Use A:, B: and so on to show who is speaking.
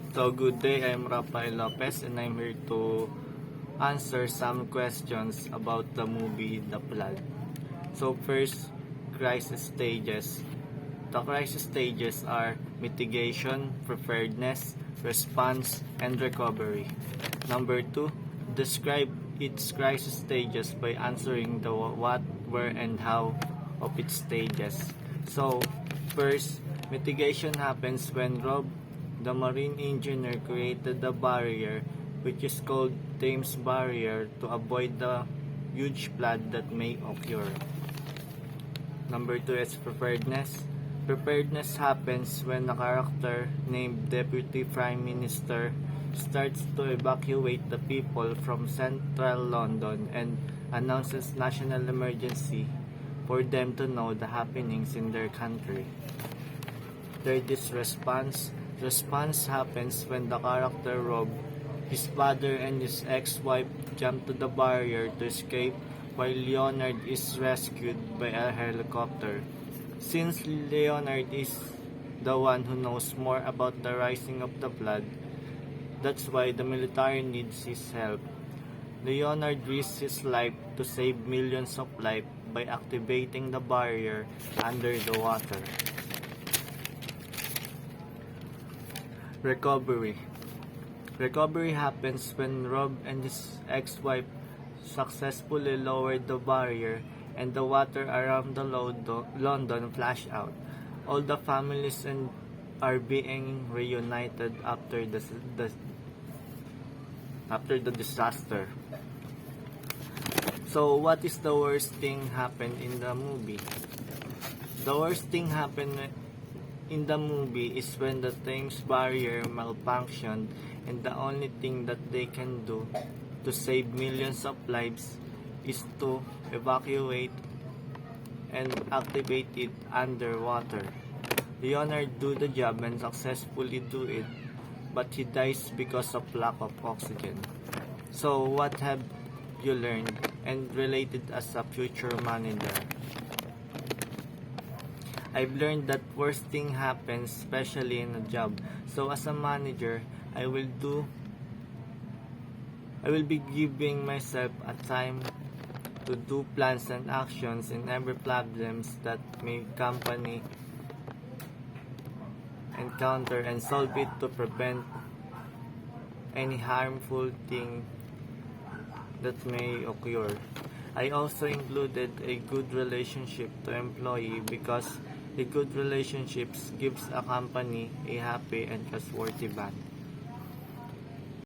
A: So good day, I'm Rafael Lopez and I'm here to answer some questions about the movie The Flood. So first, crisis stages. The crisis stages are mitigation, preparedness, response, and recovery. Number 2, describe its crisis stages by answering the what, where, and how of its stages. So, first, mitigation happens when Rob, the marine engineer, created a barrier which is called Thames Barrier to avoid the huge flood that may occur. Number 2 is preparedness. Preparedness happens when a character named Deputy Prime Minister starts to evacuate the people from central London and announces national emergency for them to know the happenings in their country. Third is response. Response happens when the character Rob, his father, and his ex-wife jump to the barrier to escape while Leonard is rescued by a helicopter. Since Leonard is the one who knows more about the rising of the flood, that's why the military needs his help. Leonard risks his life to save millions of lives by activating the barrier under the water. Recovery. Recovery happens when Rob and his ex-wife successfully lowered the barrier and the water around the London flashed out. All the families are being reunited after the disaster. So what is the worst thing happened in the movie? The worst thing happened in the movie is when the Thames barrier malfunctioned and the only thing that they can do to save millions of lives is to evacuate and activate it underwater. Leonard do the job and successfully do it, but he dies because of lack of oxygen. So what have you learned and related as a future manager? I've learned that worst thing happens especially in a job. So as a manager, I will be giving myself a time to do plans and actions in every problems that my company encounter and solve it to prevent any harmful thing that may occur. I also included a good relationship to employee because a good relationships gives a company a happy and trustworthy bond.